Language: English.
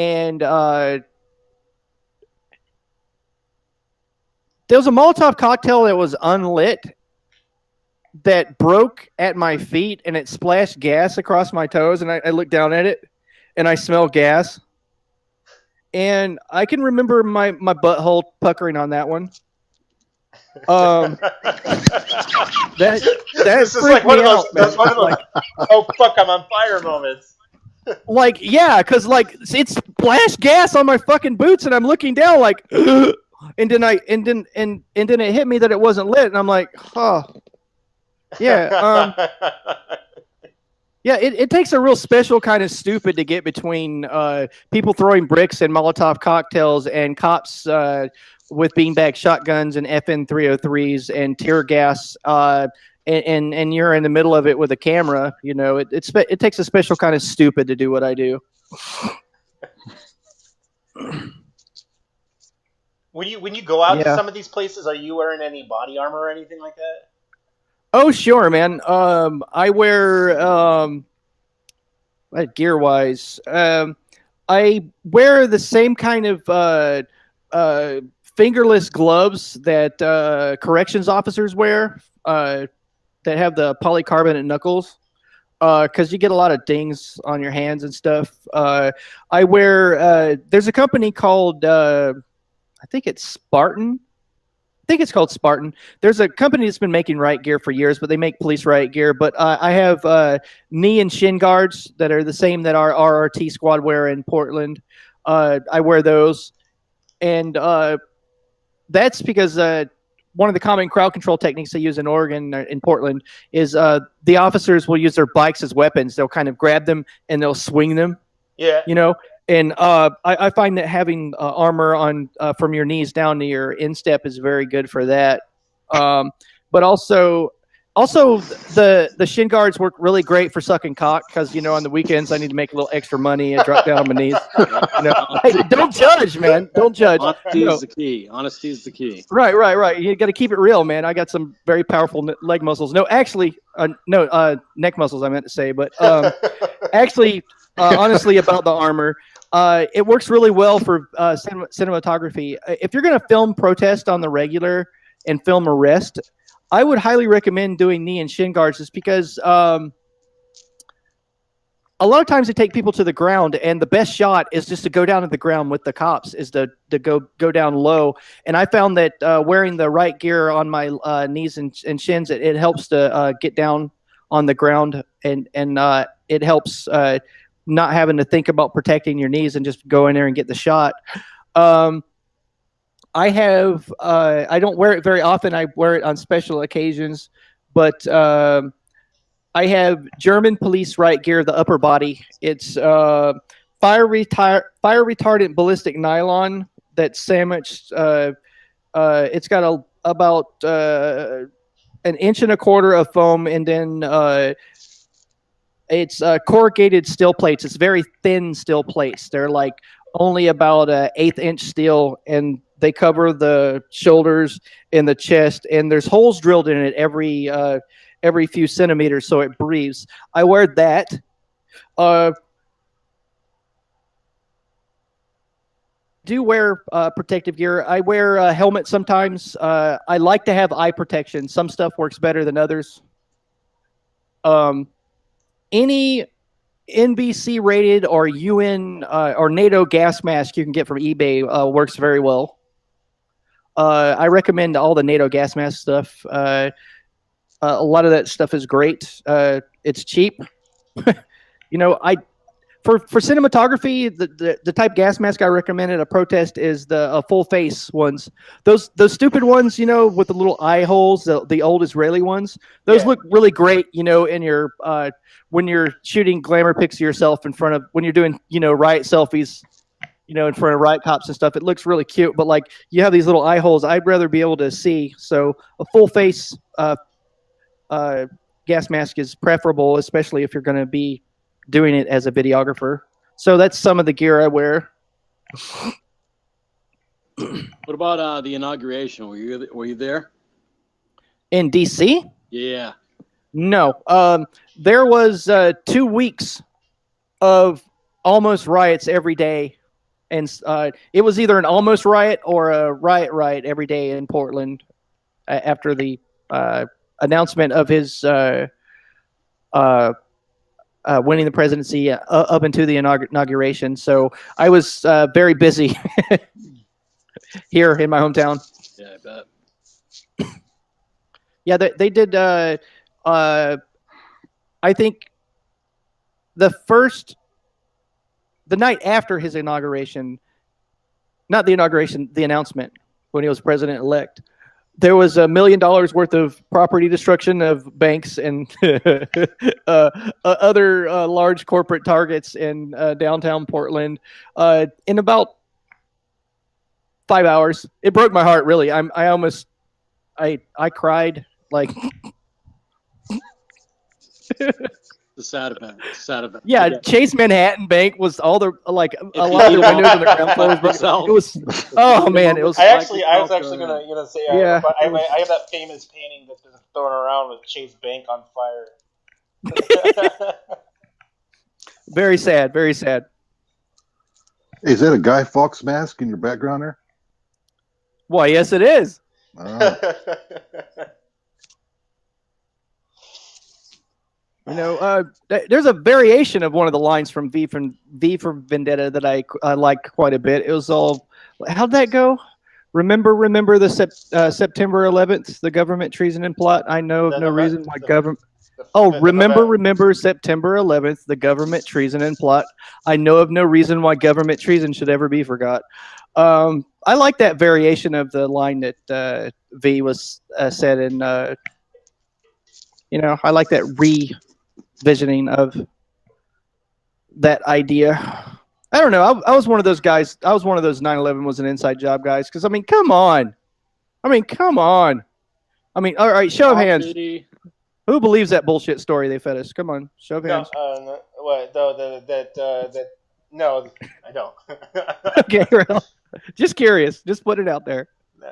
and there was a Molotov cocktail that was unlit that broke at my feet, and it splashed gas across my toes, and I looked down at it, and I smelled gas. And I can remember my butthole puckering on that one. That This is like one of those. That's one of those. Like, oh fuck! I'm on fire moments. Like, yeah, because like it splashed gas on my fucking boots, and I'm looking down like, and then it hit me that it wasn't lit, and I'm like, oh, yeah, yeah. It takes a real special kind of stupid to get between people throwing bricks and Molotov cocktails and cops with beanbag shotguns and FN 303s and tear gas. And you're in the middle of it with a camera, you know, it takes a special kind of stupid to do what I do. When you go out to some of these places, are you wearing any body armor or anything like that? Oh, sure, man. I wear gear wise. I wear the same kind of fingerless gloves that corrections officers wear. That have the polycarbonate knuckles, because you get a lot of dings on your hands and stuff. I wear. There's a company called I think it's Spartan. I think it's called Spartan. There's a company that's been making riot gear for years, but they make police riot gear. But I have knee and shin guards that are the same that our RRT squad wear in Portland. I wear those, and that's because one of the common crowd control techniques they use in Oregon, in Portland, is the officers will use their bikes as weapons. They'll kind of grab them and they'll swing them. Yeah. You know, and I find that having armor on from your knees down to your instep is very good for that. But also the shin guards work really great for sucking cock, because, you know, on the weekends I need to make a little extra money and drop down on my knees. You know? Hey, don't judge, man. Don't judge. Honesty is the key. Honesty is the key. Right. You got to keep it real, man. I got some very powerful leg muscles. No, actually, neck muscles I meant to say. But actually, honestly, about the armor, it works really well for cinematography. If you're going to film protest on the regular and film arrest, I would highly recommend doing knee and shin guards, just because a lot of times they take people to the ground, and the best shot is just to go down to the ground with the cops, is to go down low. And I found that wearing the right gear on my knees and shins, it helps to get down on the ground, and it helps not having to think about protecting your knees and just go in there and get the shot. I have I don't wear it very often. I wear it on special occasions, but I have German police riot gear, the upper body. It's fire retardant ballistic nylon that's sandwiched. It's got about an inch and a quarter of foam, and then it's corrugated steel plates. It's very thin steel plates. They're like only about an 1/8 inch steel, and they cover the shoulders and the chest, and there's holes drilled in it every few centimeters so it breathes. I wear that. Do wear protective gear. I wear a helmet sometimes. I like to have eye protection. Some stuff works better than others. Any NBC rated or UN or NATO gas mask you can get from eBay works very well. I recommend all the NATO gas mask stuff. A lot of that stuff is great. It's cheap. You know, for cinematography, the type gas mask I recommend at a protest is the full face ones. Those stupid ones, you know, with the little eye holes, the old Israeli ones. Those look really great, you know, in your when you're shooting glamour pics of yourself in front of, when you're doing, you know, riot selfies, you know, in front of riot cops and stuff. It looks really cute, but like you have these little eye holes. I'd rather be able to see. So a full face gas mask is preferable, especially if you're going to be doing it as a videographer. So that's some of the gear I wear. What about the inauguration? Were you there? In DC? Yeah. No. There was 2 weeks of almost riots every day and it was either an almost riot or a riot every day in Portland after the announcement of his winning the presidency up into the inauguration. So I was very busy here in my hometown. Yeah, I bet. Yeah, they did. I think the night after his inauguration, not the inauguration, the announcement when he was president elect, there was $1 million worth of property destruction of banks and other large corporate targets in downtown Portland in about 5 hours. It broke my heart, really. I cried like. The sad event. Sad event. Yeah, Chase Manhattan Bank was all the a lot of the windows on the ground floor. It was man, it was. I was actually gonna say yeah, I have that famous painting that's been thrown around with Chase Bank on fire. Very sad, very sad. Hey, is that a Guy Fawkes mask in your background there? Why, yes, it is. You know, there's a variation of one of the lines from V for Vendetta that I liked quite a bit. It was all, how'd that go? Remember the September 11th, the government treason and plot. I know of no reason why government. Remember September 11th, the government treason and plot. I know of no reason why government treason should ever be forgot. I like that variation of the line that V was said in. I like that revisioning of that idea. I don't know. I was one of those guys. I was one of those 9/11 was an inside job guys. Because come on. All right. Show of hands. Who believes that bullshit story they fed us? Come on, show of hands. What? No, I don't. Okay, well, just curious. Just put it out there. Nah.